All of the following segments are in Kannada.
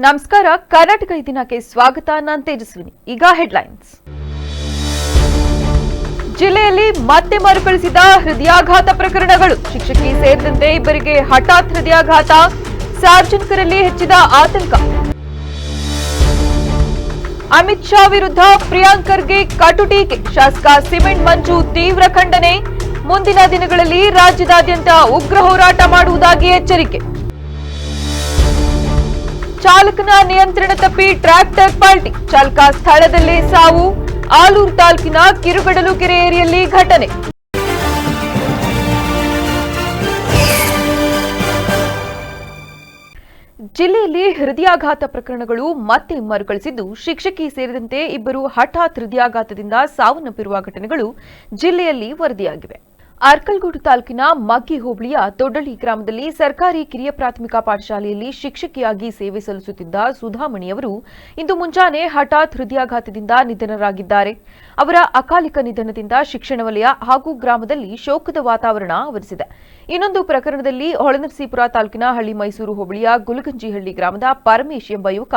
ನಮಸ್ಕಾರ. ಕರ್ನಾಟಕ ಈ ದಿನಕ್ಕೆ ಸ್ವಾಗತ. ನಾನು ತೇಜಸ್ವಿನಿ. ಈಗ ಹೆಡ್ಲೈನ್ಸ್. ಜಿಲ್ಲೆಯಲ್ಲಿ ಮತ್ತೆ ಮರುಕಳಿಸಿದ ಹೃದಯಾಘಾತ ಪ್ರಕರಣಗಳು. ಶಿಕ್ಷಕಿ ಸೇರಿದಂತೆ ಇಬ್ಬರಿಗೆ ಹಠಾತ್ ಹೃದಯಾಘಾತ. ಸಾರ್ವಜನಿಕರಲ್ಲಿ ಹೆಚ್ಚಿದ ಆತಂಕ. ಅಮಿತ್ ಶಾ ವಿರುದ್ಧ ಪ್ರಿಯಾಂಕ್ ಖರ್ಗೆ ಕಟು ಟೀಕೆ. ಶಾಸಕ ಸಿಮೆಂಟ್ ಮಂಜು ತೀವ್ರ ಖಂಡನೆ. ಮುಂದಿನ ದಿನಗಳಲ್ಲಿ ರಾಜ್ಯದಾದ್ಯಂತ ಉಗ್ರ ಹೋರಾಟ ಮಾಡುವುದಾಗಿ ಎಚ್ಚರಿಕೆ. ಚಾಲಕನ ನಿಯಂತ್ರಣ ತಪ್ಪಿ ಟ್ರ್ಯಾಕ್ಟರ್ ಪಲ್ಟಿ. ಚಾಲಕ ಸ್ಥಳದಲ್ಲೇ ಸಾವು. ಆಲೂರು ತಾಲೂಕಿನ ಕಿರುಗಡಲು ಕೆರೆ ಏರಿಯಲ್ಲಿ ಘಟನೆ. ಜಿಲ್ಲೆಯಲ್ಲಿ ಹೃದಯಾಘಾತ ಪ್ರಕರಣಗಳು ಮತ್ತೆ ಮರುಕಳಿಸಿದ್ದು, ಶಿಕ್ಷಕಿ ಸೇರಿದಂತೆ ಇಬ್ಬರು ಹಠಾತ್ ಹೃದಯಾಘಾತದಿಂದ ಸಾವನ್ನಪ್ಪಿರುವ ಘಟನೆಗಳು ಜಿಲ್ಲೆಯಲ್ಲಿ ವರದಿಯಾಗಿವೆ. ಅರ್ಕಲಗೂಡು ತಾಲೂಕಿನ ಮಗ್ಗಿ ಹೋಬಳಿಯ ದೊಡ್ಡಳ್ಳಿ ಗ್ರಾಮದಲ್ಲಿ ಸರ್ಕಾರಿ ಕಿರಿಯ ಪ್ರಾಥಮಿಕ ಪಾಠಶಾಲೆಯಲ್ಲಿ ಶಿಕ್ಷಕಿಯಾಗಿ ಸೇವೆ ಸಲ್ಲಿಸುತ್ತಿದ್ದ ಸುಧಾಮಣಿಯವರು ಇಂದು ಮುಂಜಾನೆ ಹಠಾತ್ ಹೃದಯಾಘಾತದಿಂದ ನಿಧನರಾಗಿದ್ದಾರೆ. ಅವರ ಅಕಾಲಿಕ ನಿಧನದಿಂದ ಶಿಕ್ಷಣ ವಲಯ ಹಾಗೂ ಗ್ರಾಮದಲ್ಲಿ ಶೋಕದ ವಾತಾವರಣ ಆವರಿಸಿದೆ. ಇನ್ನೊಂದು ಪ್ರಕರಣದಲ್ಲಿ ಹೊಳೆನರಸೀಪುರ ತಾಲೂಕಿನ ಹಳ್ಳಿ ಮೈಸೂರು ಹೋಬಳಿಯ ಗುಲಗಂಜಿಹಳ್ಳಿ ಗ್ರಾಮದ ಪರಮೇಶ್ ಎಂಬ ಯುವಕ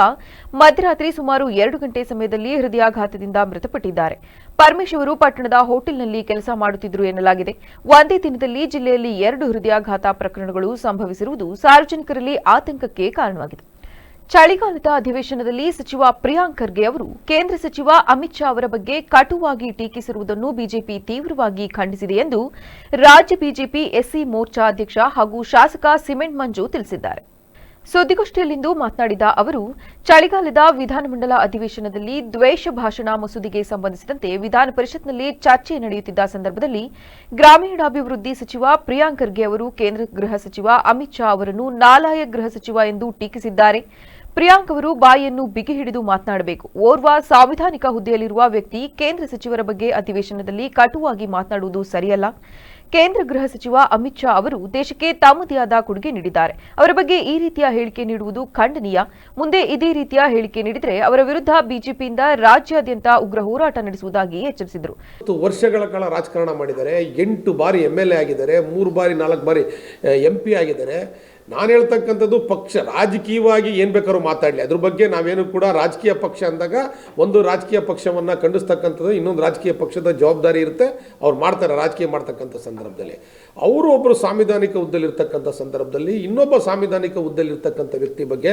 ಮಧ್ಯರಾತ್ರಿ ಸುಮಾರು 2 ಗಂಟೆ ಸಮಯದಲ್ಲಿ ಹೃದಯಾಘಾತದಿಂದ ಮೃತಪಟ್ಟಿದ್ದಾರೆ. ಪರಮೇಶ್ ಅವರು ಪಟ್ಟಣದ ಹೋಟೆಲ್ನಲ್ಲಿ ಕೆಲಸ ಮಾಡುತ್ತಿದ್ದರು ಎನ್ನಲಾಗಿದೆ. ಒಂದೇ ದಿನದಲ್ಲಿ ಜಿಲ್ಲೆಯಲ್ಲಿ 2 ಹೃದಯಾಘಾತ ಪ್ರಕರಣಗಳು ಸಂಭವಿಸಿರುವುದು ಸಾರ್ವಜನಿಕರಲ್ಲಿ ಆತಂಕಕ್ಕೆ ಕಾರಣವಾಗಿದೆ. ಚಳಿಗಾಲದ ಅಧಿವೇಶನದಲ್ಲಿ ಸಚಿವ ಪ್ರಿಯಾಂಕ್ ಖರ್ಗೆ ಅವರು ಕೇಂದ್ರ ಸಚಿವ ಅಮಿತ್ ಶಾ ಅವರ ಬಗ್ಗೆ ಕಟುವಾಗಿ ಟೀಕಿಸಿರುವುದನ್ನು ಬಿಜೆಪಿ ತೀವ್ರವಾಗಿ ಖಂಡಿಸಿದೆ ಎಂದು ರಾಜ್ಯ ಬಿಜೆಪಿ ಎಸ್ಸಿ ಮೋರ್ಚಾ ಅಧ್ಯಕ್ಷ ಹಾಗೂ ಶಾಸಕ ಸಿಮೆಂಟ್ ಮಂಜು ತಿಳಿಸಿದ್ದಾರೆ. ಸುದ್ದಿಗೋಷ್ಠಿಯಲ್ಲಿಂದು ಮಾತನಾಡಿದ ಅವರು, ಚಳಿಗಾಲದ ವಿಧಾನಮಂಡಲ ಅಧಿವೇಶನದಲ್ಲಿ ದ್ವೇಷ ಭಾಷಣ ಮಸೂದೆಗೆ ಸಂಬಂಧಿಸಿದಂತೆ ವಿಧಾನ ಪರಿಷತ್ನಲ್ಲಿ ಚರ್ಚೆ ನಡೆಯುತ್ತಿದ್ದ ಸಂದರ್ಭದಲ್ಲಿ ಗ್ರಾಮೀಣಾಭಿವೃದ್ಧಿ ಸಚಿವ ಪ್ರಿಯಾಂಕ್ ಖರ್ಗೆ ಅವರು ಕೇಂದ್ರ ಗೃಹ ಸಚಿವ ಅಮಿತ್ ಶಾ ಅವರನ್ನು ನಾಲಾಯಕ್ ಗೃಹ ಸಚಿವ ಎಂದು ಟೀಕಿಸಿದ್ದಾರೆ. ಪ್ರಿಯಾಂಕ್ ಅವರು ಬಾಯಿಯನ್ನು ಬಿಗಿ ಹಿಡಿದು ಮಾತನಾಡಬೇಕು. ಓರ್ವ ಸಾಂವಿಧಾನಿಕ ಹುದ್ದೆಯಲ್ಲಿರುವ ವ್ಯಕ್ತಿ ಕೇಂದ್ರ ಸಚಿವರ ಬಗ್ಗೆ ಅಧಿವೇಶನದಲ್ಲಿ ಕಟುವಾಗಿ ಮಾತನಾಡುವುದು ಸರಿಯಲ್ಲ. ಕೇಂದ್ರ ಗೃಹ ಸಚಿವ ಅಮಿತ್ ಶಾ ಅವರು ದೇಶಕ್ಕೆ ತಮ್ಮದೇ ಆದ ಕೊಡುಗೆ ನೀಡಿದ್ದಾರೆ. ಅವರ ಬಗ್ಗೆ ಈ ರೀತಿಯ ಹೇಳಿಕೆ ನೀಡುವುದು ಖಂಡನೀಯ. ಮುಂದೆ ಇದೇ ರೀತಿಯ ಹೇಳಿಕೆ ನೀಡಿದರೆ ಅವರ ವಿರುದ್ಧ ಬಿಜೆಪಿಯಿಂದ ರಾಜ್ಯಾದ್ಯಂತ ಉಗ್ರ ಹೋರಾಟ ನಡೆಸುವುದಾಗಿ ಎಚ್ಚರಿಸಿದರು. ವರ್ಷಗಳ ಕಾಲ ರಾಜಕಾರಣ ಮಾಡಿದ್ದಾರೆ. 8 ಬಾರಿ MLA ಆಗಿದ್ದಾರೆ, 3 ಬಾರಿ 4 ಬಾರಿ MP ಆಗಿದ್ದಾರೆ. ನಾನು ಹೇಳ್ತಕ್ಕಂಥದ್ದು ಪಕ್ಷ ರಾಜಕೀಯವಾಗಿ ಏನು ಬೇಕಾದ್ರೂ ಮಾತಾಡಲಿ, ಅದ್ರ ಬಗ್ಗೆ ನಾವೇನು ಕೂಡ ರಾಜಕೀಯ ಪಕ್ಷ ಅಂದಾಗ ಒಂದು ರಾಜಕೀಯ ಪಕ್ಷವನ್ನು ಖಂಡಿಸ್ತಕ್ಕಂಥದ್ದು ಇನ್ನೊಂದು ರಾಜಕೀಯ ಪಕ್ಷದ ಜವಾಬ್ದಾರಿ ಇರುತ್ತೆ. ಅವ್ರು ಮಾಡ್ತಾರೆ ರಾಜಕೀಯ ಮಾಡ್ತಕ್ಕಂಥ ಸಂದರ್ಭದಲ್ಲಿ. ಅವರು ಒಬ್ಬರು ಸಾಂವಿಧಾನಿಕ ಹುದ್ದೆಲಿರ್ತಕ್ಕಂಥ ಸಂದರ್ಭದಲ್ಲಿ ಇನ್ನೊಬ್ಬ ಸಾಂವಿಧಾನಿಕ ಹುದ್ದೆಲಿರ್ತಕ್ಕಂಥ ವ್ಯಕ್ತಿ ಬಗ್ಗೆ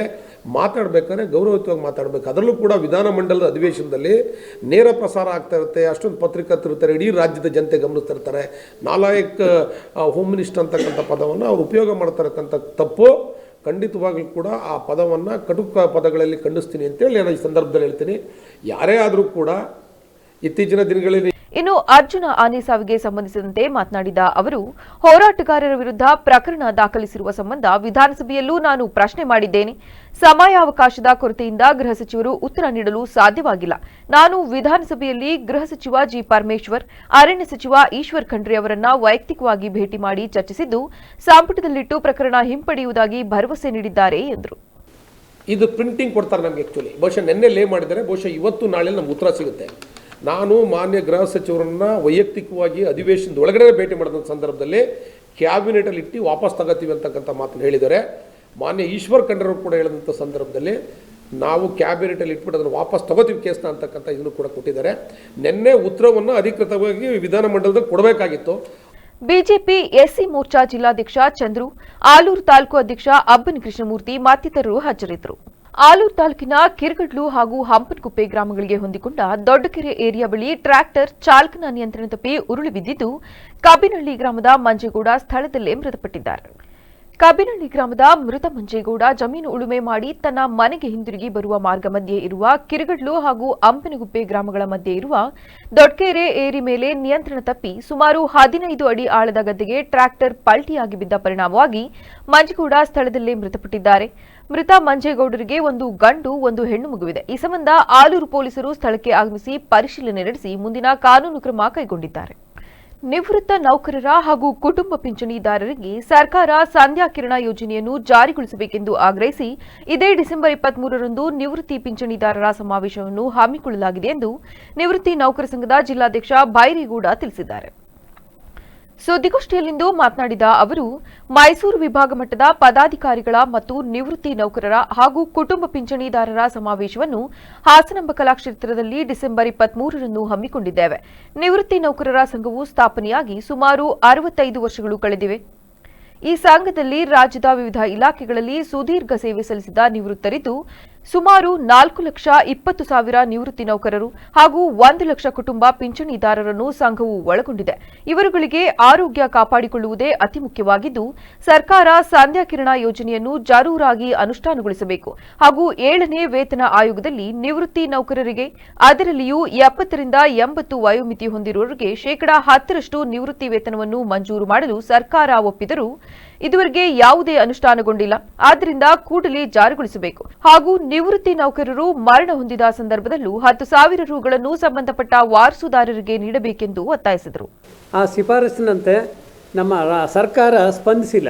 ಮಾತಾಡಬೇಕಾದ್ರೆ ಗೌರವಯುತವಾಗಿ ಮಾತಾಡಬೇಕು. ಅದರಲ್ಲೂ ಕೂಡ ವಿಧಾನಮಂಡಲದ ಅಧಿವೇಶನದಲ್ಲಿ ನೇರ ಪ್ರಸಾರ ಆಗ್ತಾ ಇರುತ್ತೆ. ಅಷ್ಟೊಂದು ಪತ್ರಿಕರ್ತರಿರ್ತಾರೆ, ಇಡೀ ರಾಜ್ಯದ ಜನತೆ ಗಮನಿಸ್ತಿರ್ತಾರೆ. ನಾಲಾಯಕ್ ಹೋಮ್ ಮಿನಿಸ್ಟರ್ ಅಂತಕ್ಕಂಥ ಪದವನ್ನು ಅವ್ರು ಉಪಯೋಗ ಮಾಡ್ತಕ್ಕಂಥ ತಪ್ಪು. ಖಂಡಿತವಾಗ್ಲೂ ಕೂಡ ಆ ಪದವನ್ನು ಕಟುಕ ಪದಗಳಲ್ಲಿ ಖಂಡಿಸ್ತೀನಿ ಅಂತೇಳಿ ನಾನು ಈ ಸಂದರ್ಭದಲ್ಲಿ ಹೇಳ್ತೀನಿ. ಯಾರೇ ಆದರೂ ಕೂಡ ಇತ್ತೀಚಿನ ದಿನಗಳಲ್ಲಿ ಇನ್ನು ಅರ್ಜುನ ಆನೆ ಸಾವಿಗೆ ಸಂಬಂಧಿಸಿದಂತೆ ಮಾತನಾಡಿದ ಅವರು, ಹೋರಾಟಗಾರರ ವಿರುದ್ಧ ಪ್ರಕರಣ ದಾಖಲಿಸಿರುವ ಸಂಬಂಧ ವಿಧಾನಸಭೆಯಲ್ಲೂ ನಾನು ಪ್ರಶ್ನೆ ಮಾಡಿದ್ದೇನೆ. ಸಮಯಾವಕಾಶದ ಕೊರತೆಯಿಂದ ಗೃಹ ಸಚಿವರು ಉತ್ತರ ನೀಡಲು ಸಾಧ್ಯವಾಗಿಲ್ಲ. ನಾನು ವಿಧಾನಸಭೆಯಲ್ಲಿ ಗೃಹ ಸಚಿವ ಜಿ ಪರಮೇಶ್ವರ್, ಅರಣ್ಯ ಸಚಿವ ಈಶ್ವರ್ ಖಂಡ್ರೆ ಅವರನ್ನ ವೈಯಕ್ತಿಕವಾಗಿ ಭೇಟಿ ಮಾಡಿ ಚರ್ಚಿಸಿದ್ದು ಸಂಪುಟದಲ್ಲಿಟ್ಟು ಪ್ರಕರಣ ಹಿಂಪಡೆಯುವುದಾಗಿ ಭರವಸೆ ನೀಡಿದ್ದಾರೆ ಎಂದರು. ಇದು ಪ್ರಿಂಟಿಂಗ್ ಕೊಡ್ತಾರೆ ನಮಗೆ. ಆ್ಯಕ್ಚುಲಿ ಬಹುಶಃ ನಿನ್ನೆ ಲೇ ಮಾಡಿದ್ದಾರೆ, ಬಹುಶಃ ಇವತ್ತು ನಾಳೆ ನಮ್ಗೆ ಉತ್ತರ ಸಿಗುತ್ತೆ. ನಾನು ಮಾನ್ಯ ಗೃಹ ಸಚಿವರನ್ನು ವೈಯಕ್ತಿಕವಾಗಿ ಅಧಿವೇಶನದ ಒಳಗಡೆ ಭೇಟಿ ಮಾಡಿದ ಸಂದರ್ಭದಲ್ಲಿ ಕ್ಯಾಬಿನೆಟಲ್ಲಿ ಇಟ್ಟು ವಾಪಸ್ ತಗೋತೀವಿ ಅಂತಕ್ಕಂಥ ಮಾತನ್ನು ಹೇಳಿದ್ದಾರೆ. ಮಾನ್ಯ ಈಶ್ವರ್ ಖಂಡ್ರೆ ಕೂಡ ಹೇಳಿದಂಥ ಸಂದರ್ಭದಲ್ಲಿ ನಾವು ಕ್ಯಾಬಿನೆಟಲ್ಲಿ ಇಟ್ಬಿಟ್ಟು ಅದನ್ನು ವಾಪಸ್ ತಗೋತೀವಿ ಕೇಸ್ನ ಅಂತಕ್ಕಂಥ ಇದನ್ನು ಕೂಡ ಕೊಟ್ಟಿದ್ದಾರೆ. ನಿನ್ನೆ ಉತ್ತರವನ್ನು ಅಧಿಕೃತವಾಗಿ ವಿಧಾನಮಂಡಲದಲ್ಲಿ ಕೊಡಬೇಕಾಗಿತ್ತು. ಬಿಜೆಪಿ ಎಸ್ಸಿ ಮೋರ್ಚಾ ಜಿಲ್ಲಾಧ್ಯಕ್ಷ ಚಂದ್ರು, ಆಲೂರು ತಾಲೂಕು ಅಧ್ಯಕ್ಷ ಅಬ್ಬನ್ ಕೃಷ್ಣಮೂರ್ತಿ ಮತ್ತಿತರರು ಹಾಜರಿದ್ದರು. ಆಲೂರು ತಾಲೂಕಿನ ಕಿರುಗಡ್ಲು ಹಾಗೂ ಹಂಪನಗುಪ್ಪೆ ಗ್ರಾಮಗಳಿಗೆ ಹೊಂದಿಕೊಂಡ ದೊಡ್ಡಕೆರೆ ಏರಿಯಾ ಬಳಿ ಟ್ರ್ಯಾಕ್ಟರ್ ಚಾಲಕನ ನಿಯಂತ್ರಣ ತಪ್ಪಿ ಉರುಳಿ ಬಿದ್ದಿದ್ದು, ಕಬ್ಬಿನಹಳ್ಳಿ ಗ್ರಾಮದ ಮಂಜೇಗೌಡ ಸ್ಥಳದಲ್ಲೇ ಮೃತಪಟ್ಟಿದ್ದಾರೆ. ಕಬ್ಬಿನಹಳ್ಳಿ ಗ್ರಾಮದ ಮೃತ ಮಂಜೇಗೌಡ ಜಮೀನು ಉಳುಮೆ ಮಾಡಿ ತನ್ನ ಮನೆಗೆ ಹಿಂದಿರುಗಿ ಬರುವ ಮಾರ್ಗ ಮಧ್ಯೆ ಇರುವ ಕಿರುಗಡ್ಲು ಹಾಗೂ ಹಂಪನಗುಪ್ಪೆ ಗ್ರಾಮಗಳ ಮಧ್ಯೆ ಇರುವ ದೊಡ್ಡಕೆರೆ ಏರಿ ಮೇಲೆ ನಿಯಂತ್ರಣ ತಪ್ಪಿ ಸುಮಾರು 15 ಅಡಿ ಆಳದ ಗದ್ದೆಗೆ ಟ್ರ್ಯಾಕ್ಟರ್ ಪಲ್ಟಿಯಾಗಿ ಬಿದ್ದ ಪರಿಣಾಮವಾಗಿ ಮಂಜೇಗೌಡ ಸ್ಥಳದಲ್ಲೇ ಮೃತಪಟ್ಟಿದ್ದಾರೆ. ಮೃತ ಮಂಜೇಗೌಡರಿಗೆ ಒಂದು ಗಂಡು ಒಂದು ಹೆಣ್ಣು ಮಗುವಿದೆ. ಈ ಸಂಬಂಧ ಆಲೂರು ಪೊಲೀಸರು ಸ್ಥಳಕ್ಕೆ ಆಗಮಿಸಿ ಪರಿಶೀಲನೆ ನಡೆಸಿ ಮುಂದಿನ ಕಾನೂನು ಕ್ರಮ ಕೈಗೊಂಡಿದ್ದಾರೆ. ನಿವೃತ್ತ ನೌಕರರ ಹಾಗೂ ಕುಟುಂಬ ಪಿಂಚಣಿದಾರರಿಗೆ ಸರ್ಕಾರ ಸಂಧ್ಯಾ ಕಿರಣ ಯೋಜನೆಯನ್ನು ಜಾರಿಗೊಳಿಸಬೇಕೆಂದು ಆಗ್ರಹಿಸಿ ಇದೇ ಡಿಸೆಂಬರ್ 23ರಂದು ನಿವೃತ್ತಿ ಪಿಂಚಣಿದಾರರ ಸಮಾವೇಶವನ್ನು ಹಮ್ಮಿಕೊಳ್ಳಲಾಗಿದೆ ಎಂದು ನಿವೃತ್ತಿ ನೌಕರ ಸಂಘದ ಜಿಲ್ಲಾಧ್ಯಕ್ಷ ಬೈರೇಗೌಡ ತಿಳಿಸಿದ್ದಾರೆ. ಸುದ್ದಿಗೋಷ್ಠಿಯಲ್ಲಿಂದು ಮಾತನಾಡಿದ ಅವರು, ಮೈಸೂರು ವಿಭಾಗ ಮಟ್ಟದ ಪದಾಧಿಕಾರಿಗಳ ಮತ್ತು ನಿವೃತ್ತಿ ನೌಕರರ ಹಾಗೂ ಕುಟುಂಬ ಪಿಂಚಣಿದಾರರ ಸಮಾವೇಶವನ್ನು ಹಾಸನಾಂಬ ಕಲಾಕ್ಷೇತ್ರದಲ್ಲಿ ಡಿಸೆಂಬರ್ 23ರಂದು ಹಮ್ಮಿಕೊಂಡಿದ್ದೇವೆ. ನಿವೃತ್ತಿ ನೌಕರರ ಸಂಘವು ಸ್ಥಾಪನೆಯಾಗಿ ಸುಮಾರು 65 ವರ್ಷಗಳು ಕಳೆದಿವೆ. ಈ ಸಂಘದಲ್ಲಿ ರಾಜ್ಯದ ವಿವಿಧ ಇಲಾಖೆಗಳಲ್ಲಿ ಸುದೀರ್ಘ ಸೇವೆ ಸಲ್ಲಿಸಿದ ನಿವೃತ್ತರಿದ್ದು, ಸುಮಾರು 4,20,000 ನಿವೃತ್ತಿ ನೌಕರರು ಹಾಗೂ 1 ಲಕ್ಷ ಕುಟುಂಬ ಪಿಂಚಣಿದಾರರನ್ನು ಸಂಘವು ಒಳಗೊಂಡಿದೆ. ಇವರುಗಳಿಗೆ ಆರೋಗ್ಯ ಕಾಪಾಡಿಕೊಳ್ಳುವುದೇ ಅತಿ ಮುಖ್ಯವಾಗಿದ್ದು, ಸರ್ಕಾರ ಸಂಧ್ಯಾ ಕಿರಣ ಯೋಜನೆಯನ್ನು ಜರೂರಾಗಿ ಅನುಷ್ಠಾನಗೊಳಿಸಬೇಕು ಹಾಗೂ 7ನೇ ವೇತನ ಆಯೋಗದಲ್ಲಿ ನಿವೃತ್ತಿ ನೌಕರರಿಗೆ, ಅದರಲ್ಲಿಯೂ 70 ರಿಂದ 80 ವಯೋಮಿತಿ ಹೊಂದಿರುವವರಿಗೆ ಶೇಕಡಾ 10ರಷ್ಟು ನಿವೃತ್ತಿ ವೇತನವನ್ನು ಮಂಜೂರು ಮಾಡಲು ಸರ್ಕಾರ ಒಪ್ಪಿದರೂ ಇದುವರೆಗೆ ಯಾವುದೇ ಅನುಷ್ಠಾನಗೊಂಡಿಲ್ಲ. ಆದ್ದರಿಂದ ಕೂಡಲೇ ಜಾರಿಗೊಳಿಸಬೇಕು ಹಾಗೂ ನಿವೃತ್ತಿ ನೌಕರರು ಮರಣ ಹೊಂದಿದ ಸಂದರ್ಭದಲ್ಲೂ 10,000 ರೂಗಳನ್ನು ಸಂಬಂಧಪಟ್ಟ ವಾರಸುದಾರರಿಗೆ ನೀಡಬೇಕೆಂದು ಒತ್ತಾಯಿಸಿದರು. ಆ ಶಿಫಾರಸಿನಂತೆ ನಮ್ಮ ಸರ್ಕಾರ ಸ್ಪಂದಿಸಿಲ್ಲ.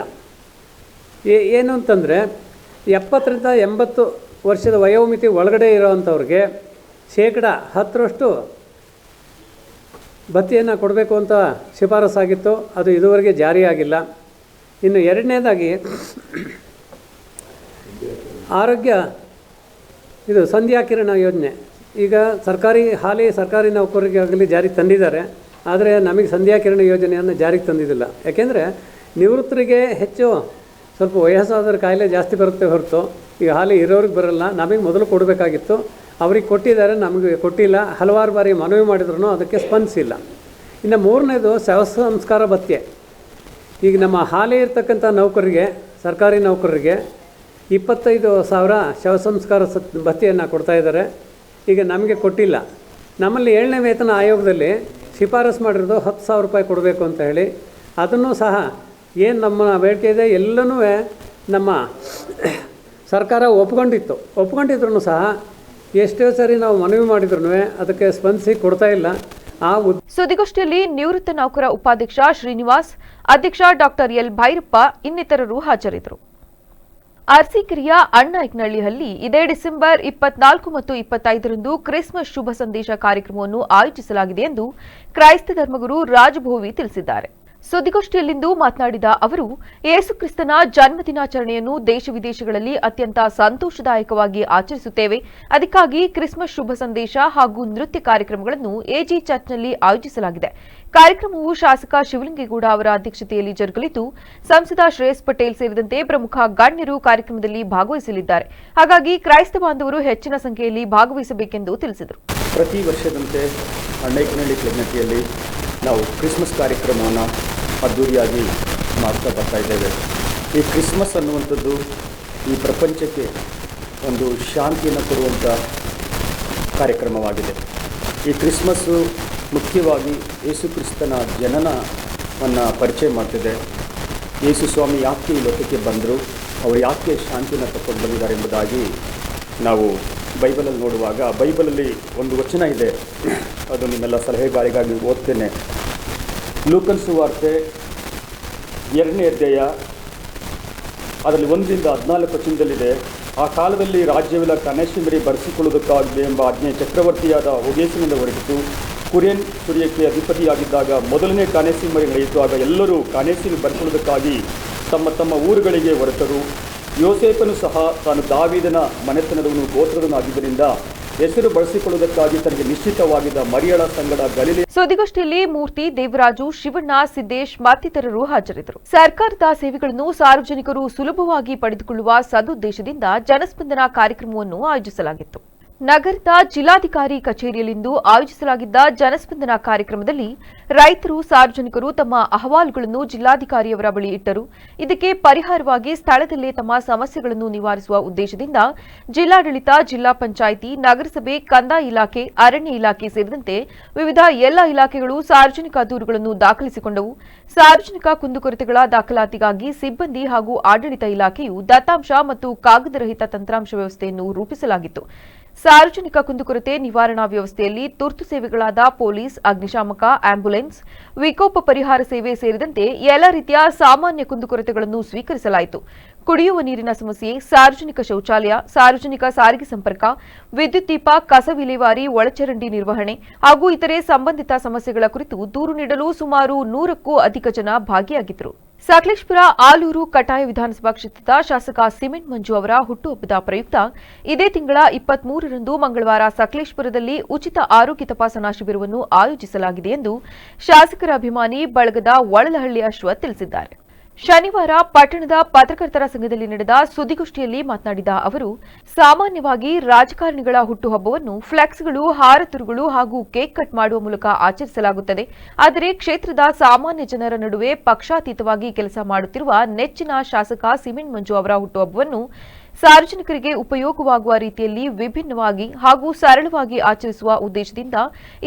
ಏನು ಅಂತಂದರೆ 70 ರಿಂದ 80 ವರ್ಷದ ವಯೋಮಿತಿ ಒಳಗಡೆ ಇರೋವಂಥವ್ರಿಗೆ ಶೇಕಡಾ 10ರಷ್ಟು ಭತ್ಯೆಯನ್ನು ಕೊಡಬೇಕು ಅಂತ ಶಿಫಾರಸಾಗಿತ್ತು. ಅದು ಇದುವರೆಗೆ ಜಾರಿಯಾಗಿಲ್ಲ. ಇನ್ನು ಎರಡನೇದಾಗಿ ಆರೋಗ್ಯ ಇದು ಸಂಧ್ಯಾ ಕಿರಣ ಯೋಜನೆ ಈಗ ಹಾಲಿ ಸರ್ಕಾರಿ ನೌಕರರಿಗಾಗಲಿ ಜಾರಿಗೆ ತಂದಿದ್ದಾರೆ. ಆದರೆ ನಮಗೆ ಸಂಧ್ಯಾ ಕಿರಣ ಯೋಜನೆಯನ್ನು ಜಾರಿಗೆ ತಂದಿದ್ದಿಲ್ಲ. ಯಾಕೆಂದರೆ ನಿವೃತ್ತರಿಗೆ ಹೆಚ್ಚು ಸ್ವಲ್ಪ ವಯಸ್ಸಾದರ ಕಾಯಿಲೆ ಜಾಸ್ತಿ ಬರುತ್ತೆ ಹೊರತು ಈಗ ಹಾಲಿ ಇರೋರಿಗೆ ಬರಲ್ಲ. ನಮಗೆ ಮೊದಲು ಕೊಡಬೇಕಾಗಿತ್ತು, ಅವ್ರಿಗೆ ಕೊಟ್ಟಿದ್ದಾರೆ, ನಮಗೆ ಕೊಟ್ಟಿಲ್ಲ. ಹಲವಾರು ಬಾರಿ ಮನವಿ ಮಾಡಿದ್ರು ಅದಕ್ಕೆ ಸ್ಪಂದಿಸಿಲ್ಲ. ಇನ್ನು ಮೂರನೇದು ಶವ ಸಂಸ್ಕಾರ ಭತ್ಯೆ. ಈಗ ನಮ್ಮ ಹಾಲಿ ಇರ್ತಕ್ಕಂಥ ನೌಕರರಿಗೆ, ಸರ್ಕಾರಿ ನೌಕರರಿಗೆ 25,000 ಶವ ಸಂಸ್ಕಾರ ಭತ್ಯೆಯನ್ನು ಕೊಡ್ತಾಯಿದ್ದಾರೆ. ಈಗ ನಮಗೆ ಕೊಟ್ಟಿಲ್ಲ. ನಮ್ಮಲ್ಲಿ 7ನೇ ವೇತನ ಆಯೋಗದಲ್ಲಿ ಶಿಫಾರಸು ಮಾಡಿರೋದು 10,000 ರೂಪಾಯಿ ಕೊಡಬೇಕು ಅಂತ ಹೇಳಿ. ಅದನ್ನು ಸಹ ಏನು ನಮ್ಮ ಬೇಡಿಕೆ ಇದೆ ಎಲ್ಲನೂ ನಮ್ಮ ಸರ್ಕಾರ ಒಪ್ಕೊಂಡಿದ್ರು ಸಹ ಎಷ್ಟೋ ಸರಿ ನಾವು ಮನವಿ ಮಾಡಿದ್ರು ಅದಕ್ಕೆ ಸ್ಪಂದಿಸಿ ಕೊಡ್ತಾ ಇಲ್ಲ. ಸುದ್ದಿಗೋಷ್ಠಿಯಲ್ಲಿ ನಿವೃತ್ತ ನೌಕರ ಉಪಾಧ್ಯಕ್ಷ ಶ್ರೀನಿವಾಸ್, ಅಧ್ಯಕ್ಷ ಡಾಕ್ಟರ್ ಎಲ್ ಭೈರಪ್ಪ ಇನ್ನಿತರರು ಹಾಜರಿದ್ದರು. ಅರಸೀಕೆರೆಯ ಅಣ್ಣನಾಯಕನಹಳ್ಳಿಯಲ್ಲಿ ಇದೇ ಡಿಸೆಂಬರ್ 24 ಮತ್ತು 25ರಂದು ಕ್ರಿಸ್ಮಸ್ ಶುಭ ಸಂದೇಶ ಕಾರ್ಯಕ್ರಮವನ್ನು ಆಯೋಜಿಸಲಾಗಿದೆ ಎಂದು ಕ್ರೈಸ್ತ ಧರ್ಮಗುರು ರಾಜಭೋವಿ ತಿಳಿಸಿದ್ದಾರೆ. ಸುದ್ದಿಗೋಷ್ಠಿಯಲ್ಲಿಂದು ಮಾತನಾಡಿದ ಅವರು, ಯೇಸುಕ್ರಿಸ್ತನ ಜನ್ಮದಿನಾಚರಣೆಯನ್ನು ದೇಶ ವಿದೇಶಗಳಲ್ಲಿ ಅತ್ಯಂತ ಸಂತೋಷದಾಯಕವಾಗಿ ಆಚರಿಸುತ್ತೇವೆ. ಅದಕ್ಕಾಗಿ ಕ್ರಿಸ್ಮಸ್ ಶುಭ ಸಂದೇಶ ಹಾಗೂ ನೃತ್ಯ ಕಾರ್ಯಕ್ರಮಗಳನ್ನು ಎಜಿ ಚರ್ಚ್ನಲ್ಲಿ ಆಯೋಜಿಸಲಾಗಿದೆ. ಕಾರ್ಯಕ್ರಮವು ಶಾಸಕ ಶಿವಲಿಂಗೇಗೌಡ ಅವರ ಅಧ್ಯಕ್ಷತೆಯಲ್ಲಿ ಜರುಗಲಿದ್ದು, ಸಂಸದ ಶ್ರೇಯಸ್ ಪಟೇಲ್ ಸೇರಿದಂತೆ ಪ್ರಮುಖ ಗಣ್ಯರು ಕಾರ್ಯಕ್ರಮದಲ್ಲಿ ಭಾಗವಹಿಸಲಿದ್ದಾರೆ. ಹಾಗಾಗಿ ಕ್ರೈಸ್ತ ಬಾಂಧವರು ಹೆಚ್ಚಿನ ಸಂಖ್ಯೆಯಲ್ಲಿ ಭಾಗವಹಿಸಬೇಕೆಂದು ತಿಳಿಸಿದರು. ಪ್ರತಿ ವರ್ಷದಂತೆ ಅಣ್ಣನಾಯಕನಹಳ್ಳಿ ಕ್ಲಬ್ನಟ್ಟಿಯಲ್ಲಿ ನಾವು ಕ್ರಿಸ್ಮಸ್ ಕಾರ್ಯಕ್ರಮವನ್ನು ಅದ್ದೂರಿಯಾಗಿ ಮಾಡ್ತಾ ಬರ್ತಾ ಇದ್ದೇವೆ. ಈ ಕ್ರಿಸ್ಮಸ್ ಅನ್ನುವಂಥದ್ದು ಈ ಪ್ರಪಂಚಕ್ಕೆ ಒಂದು ಶಾಂತಿಯನ್ನು ಕೊಡುವಂಥ ಕಾರ್ಯಕ್ರಮವಾಗಿದೆ. ಈ ಕ್ರಿಸ್ಮಸ್ಸು ಮುಖ್ಯವಾಗಿ ಯೇಸು ಕ್ರಿಸ್ತನ ಜನನವನ್ನು ಪರಿಚಯ ಮಾಡ್ತಿದೆ. ಯೇಸು ಸ್ವಾಮಿ ಯಾಕೆ ಈ ಲೋಕಕ್ಕೆ ಬಂದರು, ಅವರು ಯಾಕೆ ಶಾಂತಿಯನ್ನು ತಗೊಂಡು ಬಂದಿದ್ದಾರೆ ಎಂಬುದಾಗಿ ನಾವು ಬೈಬಲಲ್ಲಿ ನೋಡುವಾಗ, ಬೈಬಲಲ್ಲಿ ಒಂದು ವಚನ ಇದೆ, ಅದು ನಿಮ್ಮೆಲ್ಲ ಸಲಹೆಗಾರಿಗಾಗಿ ಓದ್ತೇನೆ. ಲೂಕನ ಸುವಾರ್ತೆ 2ನೇ ಅಧ್ಯಾಯ ಅದರಲ್ಲಿ 1ರಿಂದ 14 ವಚನದಲ್ಲಿದೆ. ಆ ಕಾಲದಲ್ಲಿ ರಾಜ್ಯವೆಲ್ಲ ಕನೇಶಿಮರಿ ಬರೆಸಿಕೊಳ್ಳುವುದಕ್ಕಾಗಿದೆ ಎಂಬ ಆಜ್ಞೆ ಚಕ್ರವರ್ತಿಯಾದ ಒಗೇಸಿನಿಂದ ಹೊರಟಿತು. ಕುರಿಯನ್ ಸುರಿಯಕ್ಕೆ ಅಧಿಪತಿಯಾಗಿದ್ದಾಗ ಮೊದಲನೇ ಕಾನೇಸಿಮರಿ ನಡೆಯಿತು. ಆಗ ಎಲ್ಲರೂ ಕಾನೇಸಿಗೆ ಬರೆಸಿಕೊಳ್ಳುವುದಕ್ಕಾಗಿ ತಮ್ಮ ತಮ್ಮ ಊರುಗಳಿಗೆ ಹೊರಟರು. ಯೋಸೇಫನು ಸಹ ತಾನು ದಾವೀದನ ಮನೆತನದವನು ಗೋತ್ರದವನಾಗಿದ್ದರಿಂದ ಹೆಸರು ಬಳಸಿಕೊಳ್ಳುವುದಕ್ಕಾಗಿ ತನಗೆ ನಿಶ್ಚಿತವಾಗಿದ್ದ ಮರಿಯಳ ಸಂಗಡ ಗಲಿಲೆ. ಸುದ್ದಿಗೋಷ್ಠಿಯಲ್ಲಿ ಮೂರ್ತಿ, ದೇವರಾಜು, ಶಿವಣ್ಣ, ಸಿದ್ದೇಶ್ ಮತ್ತಿತರರು ಹಾಜರಿದ್ದರು. ಸರ್ಕಾರದ ಸೇವೆಗಳನ್ನು ಸಾರ್ವಜನಿಕರು ಸುಲಭವಾಗಿ ಪಡೆದುಕೊಳ್ಳುವ ಸದುದ್ದೇಶದಿಂದ ಜನಸ್ಪಂದನ ಕಾರ್ಯಕ್ರಮವನ್ನು ಆಯೋಜಿಸಲಾಗಿತ್ತು. ನಗರದ ಜಿಲ್ಲಾಧಿಕಾರಿ ಕಚೇರಿಯಲ್ಲಿಂದು ಆಯೋಜಿಸಲಾಗಿದ್ದ ಜನಸ್ಪಂದನ ಕಾರ್ಯಕ್ರಮದಲ್ಲಿ ರೈತರು, ಸಾರ್ವಜನಿಕರು ತಮ್ಮ ಅಹವಾಲುಗಳನ್ನು ಜಿಲ್ಲಾಧಿಕಾರಿಯವರ ಬಳಿ ಇಟ್ಟರು. ಇದಕ್ಕೆ ಪರಿಹಾರವಾಗಿ ಸ್ಥಳದಲ್ಲೇ ತಮ್ಮ ಸಮಸ್ಯೆಗಳನ್ನು ನಿವಾರಿಸುವ ಉದ್ದೇಶದಿಂದ ಜಿಲ್ಲಾಡಳಿತ, ಜಿಲ್ಲಾ ಪಂಚಾಯಿತಿ, ನಗರಸಭೆ, ಕಂದಾಯ ಇಲಾಖೆ, ಅರಣ್ಯ ಇಲಾಖೆ ಸೇರಿದಂತೆ ವಿವಿಧ ಎಲ್ಲ ಇಲಾಖೆಗಳು ಸಾರ್ವಜನಿಕ ದೂರುಗಳನ್ನು ದಾಖಲಿಸಿಕೊಂಡವು. ಸಾರ್ವಜನಿಕ ಕುಂದುಕೊರತೆಗಳ ದಾಖಲಾತಿಗಾಗಿ ಸಿಬ್ಬಂದಿ ಹಾಗೂ ಆಡಳಿತ ಇಲಾಖೆಯು ದತ್ತಾಂಶ ಮತ್ತು ಕಾಗದರಹಿತ ತಂತ್ರಾಂಶ ವ್ಯವಸ್ಥೆಯನ್ನು ರೂಪಿಸಲಾಗಿತ್ತು. ಸಾರ್ವಜನಿಕ ಕುಂದುಕೊರತೆ ನಿವಾರಣಾ ವ್ಯವಸ್ಥೆಯಲ್ಲಿ ತುರ್ತು ಸೇವೆಗಳಾದ ಪೊಲೀಸ್, ಅಗ್ನಿಶಾಮಕ, ಆಂಬ್ಯುಲೆನ್ಸ್, ವಿಕೋಪ ಪರಿಹಾರ ಸೇವೆ ಸೇರಿದಂತೆ ಎಲ್ಲ ರೀತಿಯ ಸಾಮಾನ್ಯ ಕುಂದುಕೊರತೆಗಳನ್ನು ಸ್ವೀಕರಿಸಲಾಯಿತು. ಕುಡಿಯುವ ನೀರಿನ ಸಮಸ್ಯೆ, ಸಾರ್ವಜನಿಕ ಶೌಚಾಲಯ, ಸಾರ್ವಜನಿಕ ಸಾರಿಗೆ ಸಂಪರ್ಕ, ವಿದ್ಯುತ್ ದೀಪ, ಕಸ ವಿಲೇವಾರಿ, ಒಳಚರಂಡಿ ನಿರ್ವಹಣೆ ಹಾಗೂ ಇತರೆ ಸಂಬಂಧಿತ ಸಮಸ್ಯೆಗಳ ಕುರಿತು ದೂರು ನೀಡಲು ಸುಮಾರು 100ಕ್ಕೂ ಅಧಿಕ ಜನ ಭಾಗಿಯಾಗಿದ್ದರು. ಸಕಲೇಶಪುರ ಆಲೂರು ಕಟಾಯ ವಿಧಾನಸಭಾ ಕ್ಷೇತ್ರದ ಶಾಸಕ ಸಿಮೆಂಟ್ ಮಂಜು ಅವರ ಹುಟ್ಟುಹಬ್ಬದ ಪ್ರಯುಕ್ತ ಇದೇ ತಿಂಗಳ 23ರಂದು ಮಂಗಳವಾರ ಸಕಲೇಶಪುರದಲ್ಲಿ ಉಚಿತ ಆರೋಗ್ಯ ತಪಾಸಣಾ ಶಿಬಿರವನ್ನು ಆಯೋಜಿಸಲಾಗಿದೆ ಎಂದು ಶಾಸಕರ ಅಭಿಮಾನಿ ಬಳಗದ ಒಳಲಹಳ್ಳಿ ಅಶ್ವಥ್ ತಿಳಿಸಿದ್ದಾರೆ. ಶನಿವಾರ ಪಟ್ಟಣದ ಪತ್ರಕರ್ತರ ಸಂಘದಲ್ಲಿ ನಡೆದ ಸುದ್ದಿಗೋಷ್ಠಿಯಲ್ಲಿ ಮಾತನಾಡಿದ ಅವರು, ಸಾಮಾನ್ಯವಾಗಿ ರಾಜಕಾರಣಿಗಳ ಹುಟ್ಟುಹಬ್ಬವನ್ನು ಫ್ಲೆಕ್ಸ್ಗಳು, ಹಾರತುರುಗಳು ಹಾಗೂ ಕೇಕ್ ಕಟ್ ಮಾಡುವ ಮೂಲಕ ಆಚರಿಸಲಾಗುತ್ತದೆ. ಆದರೆ ಕ್ಷೇತ್ರದ ಸಾಮಾನ್ಯ ಜನರ ನಡುವೆ ಪಕ್ಷಾತೀತವಾಗಿ ಕೆಲಸ ಮಾಡುತ್ತಿರುವ ನೆಚ್ಚಿನ ಶಾಸಕ ಸಿಮೆಂಟ್ ಮಂಜು ಅವರ ಹುಟ್ಟುಹಬ್ಬವನ್ನು ಸಾರ್ವಜನಿಕರಿಗೆ ಉಪಯೋಗವಾಗುವ ರೀತಿಯಲ್ಲಿ ವಿಭಿನ್ನವಾಗಿ ಹಾಗೂ ಸರಳವಾಗಿ ಆಚರಿಸುವ ಉದ್ದೇಶದಿಂದ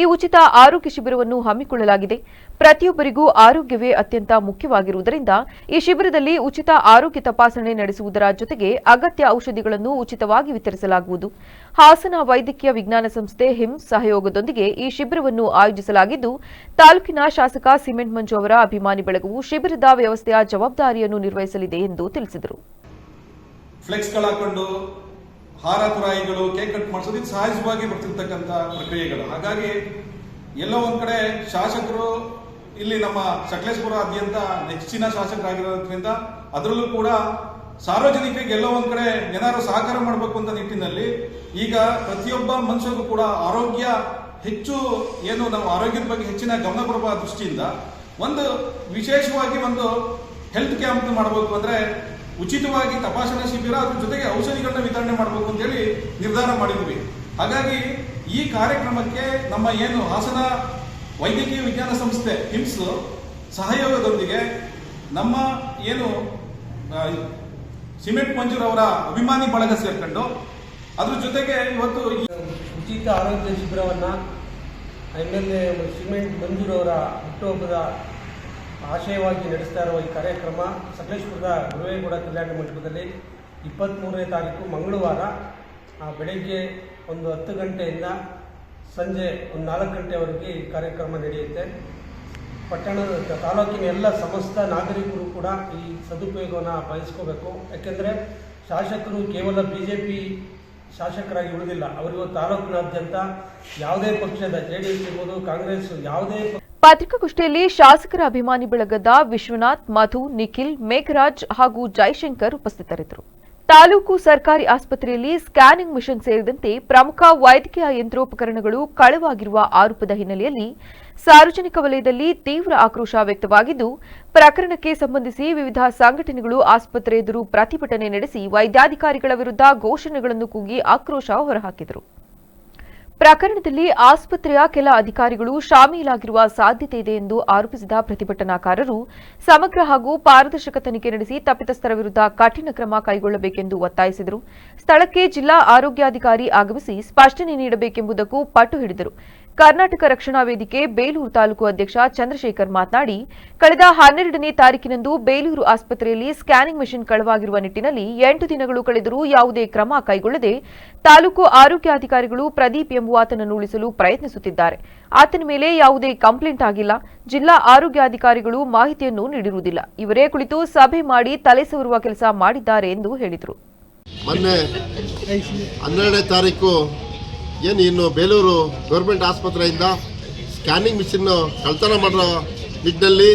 ಈ ಉಚಿತ ಆರೋಗ್ಯ ಶಿಬಿರವನ್ನು ಹಮ್ಮಿಕೊಳ್ಳಲಾಗಿದೆ. ಪ್ರತಿಯೊಬ್ಬರಿಗೂ ಆರೋಗ್ಯವೇ ಅತ್ಯಂತ ಮುಖ್ಯವಾಗಿರುವುದರಿಂದ ಈ ಶಿಬಿರದಲ್ಲಿ ಉಚಿತ ಆರೋಗ್ಯ ತಪಾಸಣೆ ನಡೆಸುವುದರ ಜೊತೆಗೆ ಅಗತ್ಯ ಔಷಧಿಗಳನ್ನು ಉಚಿತವಾಗಿ ವಿತರಿಸಲಾಗುವುದು. ಹಾಸನ ವೈದ್ಯಕೀಯ ವಿಜ್ಞಾನ ಸಂಸ್ಥೆ ಹಿಮ್ಸ್ ಸಹಯೋಗದೊಂದಿಗೆ ಈ ಶಿಬಿರವನ್ನು ಆಯೋಜಿಸಲಾಗಿದ್ದು, ತಾಲೂಕಿನ ಶಾಸಕ ಸಿಮೆಂಟ್ ಮಂಜು ಅವರ ಅಭಿಮಾನಿ ಬಳಗವು ಶಿಬಿರದ ವ್ಯವಸ್ಥೆಯ ಜವಾಬ್ದಾರಿಯನ್ನು ನಿರ್ವಹಿಸಲಿದೆ ಎಂದು ತಿಳಿಸಿದರು. ಫ್ಲೆಕ್ಸ್ಗಳು ಹಾಕೊಂಡು ಹಾರ ತುರಾಯಿಗಳು, ಕೇಕ್ ಕಟ್ ಮಾಡಿಸೋದು ಇದು ಸಹಜವಾಗಿ ಬರ್ತಿರ್ತಕ್ಕಂಥ ಪ್ರಕ್ರಿಯೆಗಳು. ಹಾಗಾಗಿ ಎಲ್ಲೋ ಒಂದ್ ಕಡೆ ಶಾಸಕರು ಇಲ್ಲಿ ನಮ್ಮ ಸಕಲೇಶಪುರಾದ್ಯಂತ ನೆಚ್ಚಿನ ಶಾಸಕರಾಗಿರೋದ್ರಿಂದ ಅದರಲ್ಲೂ ಕೂಡ ಸಾರ್ವಜನಿಕರಿಗೆ ಎಲ್ಲೋ ಒಂದ್ ಕಡೆ ಏನಾದ್ರು ಸಹಕಾರ ಮಾಡಬೇಕು ಅಂತ ನಿಟ್ಟಿನಲ್ಲಿ ಈಗ ಪ್ರತಿಯೊಬ್ಬ ಮನುಷ್ಯರಿಗೂ ಕೂಡ ಆರೋಗ್ಯ ಹೆಚ್ಚು ಏನು ನಾವು ಆರೋಗ್ಯದ ಬಗ್ಗೆ ಹೆಚ್ಚಿನ ಗಮನ ಕೊಡುವ ದೃಷ್ಟಿಯಿಂದ ಒಂದು ವಿಶೇಷವಾಗಿ ಒಂದು ಹೆಲ್ತ್ ಕ್ಯಾಂಪ್ ಮಾಡಬೇಕು, ಅಂದ್ರೆ ಉಚಿತವಾಗಿ ತಪಾಸಣಾ ಶಿಬಿರ, ಅದ್ರ ಜೊತೆಗೆ ಔಷಧಿಗಳನ್ನ ವಿತರಣೆ ಮಾಡಬೇಕು ಅಂತ ಹೇಳಿ ನಿರ್ಧಾರ ಮಾಡಿದ್ವಿ. ಹಾಗಾಗಿ ಈ ಕಾರ್ಯಕ್ರಮಕ್ಕೆ ನಮ್ಮ ಏನು ಹಾಸನ ವೈದ್ಯಕೀಯ ವಿಜ್ಞಾನ ಸಂಸ್ಥೆ ಹಿಮ್ಸ್ ಸಹಯೋಗದೊಂದಿಗೆ ನಮ್ಮ ಏನು ಸಿಮೆಂಟ್ ಮಂಜೂರವರ ಅಭಿಮಾನಿ ಬಳಗ ಸೇರ್ಕೊಂಡು ಅದ್ರ ಜೊತೆಗೆ ಇವತ್ತು ಉಚಿತ ಆರೋಗ್ಯ ಶಿಬಿರವನ್ನು MLA ಸಿಮೆಂಟ್ ಮಂಜೂರವರ ಹುಟ್ಟುಹಬ್ಬದ ಆಶಯವಾಗಿ ನಡೆಸ್ತಾ ಇರುವ ಈ ಕಾರ್ಯಕ್ರಮ ಸಕಲೇಶಪುರದ ಗುರುವೇಗೌಡ ಕಲ್ಯಾಣ ಮಂಟಪದಲ್ಲಿ 23ನೇ ತಾರೀಕು ಮಂಗಳವಾರ ಬೆಳಗ್ಗೆ ಒಂದು 10 ಗಂಟೆಯಿಂದ ಸಂಜೆ ಒಂದು 4 ಗಂಟೆವರೆಗೆ ಈ ಕಾರ್ಯಕ್ರಮ ನಡೆಯುತ್ತೆ. ಪಟ್ಟಣದ ತಾಲೂಕಿನ ಎಲ್ಲ ಸಮಸ್ತ ನಾಗರಿಕರು ಕೂಡ ಈ ಸದುಪಯೋಗವನ್ನು ಬಯಸ್ಕೋಬೇಕು. ಯಾಕೆಂದರೆ ಶಾಸಕರು ಕೇವಲ BJP ಶಾಸಕರಾಗಿ ಉಳಿದಿಲ್ಲ, ಅವರಿಗೂ ತಾಲೂಕಿನಾದ್ಯಂತ ಯಾವುದೇ ಪಕ್ಷದ JDS ಇರ್ಬೋದು, ಕಾಂಗ್ರೆಸ್ ಯಾವುದೇ ಪತ್ರಿಕಾಗೋಷ್ಠಿಯಲ್ಲಿ ಶಾಸಕರ ಅಭಿಮಾನಿ ಬಳಗದ ವಿಶ್ವನಾಥ್, ಮಧು, ನಿಖಿಲ್, ಮೇಘರಾಜ್ ಹಾಗೂ ಜೈಶಂಕರ್ ಉಪಸ್ಥಿತರಿದ್ದರು. ತಾಲೂಕು ಸರ್ಕಾರಿ ಆಸ್ಪತ್ರೆಯಲ್ಲಿ ಸ್ಕ್ಯಾನಿಂಗ್ ಮಿಷನ್ ಸೇರಿದಂತೆ ಪ್ರಮುಖ ವೈದ್ಯಕೀಯ ಯಂತ್ರೋಪಕರಣಗಳು ಕಳವಾಗಿರುವ ಆರೋಪದ ಹಿನ್ನೆಲೆಯಲ್ಲಿ ಸಾರ್ವಜನಿಕ ವಲಯದಲ್ಲಿ ತೀವ್ರ ಆಕ್ರೋಶ ವ್ಯಕ್ತವಾಗಿದ್ದು, ಪ್ರಕರಣಕ್ಕೆ ಸಂಬಂಧಿಸಿ ವಿವಿಧ ಸಂಘಟನೆಗಳು ಆಸ್ಪತ್ರೆ ಎದುರು ಪ್ರತಿಭಟನೆ ನಡೆಸಿ ವೈದ್ಯಾಧಿಕಾರಿಗಳ ವಿರುದ್ಧ ಘೋಷಣೆಗಳನ್ನು ಕೂಗಿ ಆಕ್ರೋಶ ಹೊರಹಾಕಿದರು. ಪ್ರಕರಣದಲ್ಲಿ ಆಸ್ಪತ್ರೆಯ ಕೆಲ ಅಧಿಕಾರಿಗಳು ಶಾಮೀಲಾಗಿರುವ ಸಾಧ್ಯತೆ ಇದೆ ಎಂದು ಆರೋಪಿಸಿದ ಪ್ರತಿಭಟನಾಕಾರರು ಸಮಗ್ರ ಹಾಗೂ ಪಾರದರ್ಶಕ ತನಿಖೆ ನಡೆಸಿ ತಪ್ಪಿತಸ್ಥರ ವಿರುದ್ಧ ಕಠಿಣ ಕ್ರಮ ಕೈಗೊಳ್ಳಬೇಕೆಂದು ಒತ್ತಾಯಿಸಿದರು. ಸ್ಥಳಕ್ಕೆ ಜಿಲ್ಲಾ ಆರೋಗ್ಯಾಧಿಕಾರಿ ಆಗಮಿಸಿ ಸ್ಪಷ್ಟನೆ ನೀಡಬೇಕೆಂಬುದಕ್ಕೂ ಪಟ್ಟು ಹಿಡಿದರು. ಕರ್ನಾಟಕ ರಕ್ಷಣಾ ವೇದಿಕೆ ಬೇಲೂರು ತಾಲೂಕು ಅಧ್ಯಕ್ಷ ಚಂದ್ರಶೇಖರ್ ಮಾತನಾಡಿ, ಕಳೆದ 12ನೇ ತಾರೀಕಿನಂದು ಬೇಲೂರು ಆಸ್ಪತ್ರೆಯಲ್ಲಿ ಸ್ಕ್ಯಾನಿಂಗ್ ಮೆಷಿನ್ ಕಳವಾಗಿರುವ ನಿಟ್ಟಿನಲ್ಲಿ 8 ದಿನಗಳು ಕಳೆದರೂ ಯಾವುದೇ ಕ್ರಮ ಕೈಗೊಳ್ಳದೆ ತಾಲೂಕು ಆರೋಗ್ಯಾಧಿಕಾರಿಗಳು ಪ್ರದೀಪ್ ಎಂಬುವಾತನನ್ನು ಉಳಿಸಲು ಪ್ರಯತ್ನಿಸುತ್ತಿದ್ದಾರೆ. ಆತನ ಮೇಲೆ ಯಾವುದೇ ಕಂಪ್ಲೇಂಟ್ ಆಗಿಲ್ಲ. ಜಿಲ್ಲಾ ಆರೋಗ್ಯಾಧಿಕಾರಿಗಳು ಮಾಹಿತಿಯನ್ನು ನೀಡಿರುವುದಿಲ್ಲ. ಇವರೇ ಕುಳಿತು ಸಭೆ ಮಾಡಿ ತಲೆ ಸವರುವ ಕೆಲಸ ಮಾಡಿದ್ದಾರೆ ಎಂದು ಹೇಳಿದರು. ಮೊನ್ನೆ 12ನೇ ತಾರೀಕು ಏನು ಇನ್ನು ಬೇಲೂರು ಗೌರ್ಮೆಂಟ್ ಆಸ್ಪತ್ರೆಯಿಂದ ಸ್ಕ್ಯಾನಿಂಗ್ ಮಿಷಿನ್ ಕಳ್ತನ ಮಾಡೋ ನಿಟ್ಟಿನಲ್ಲಿ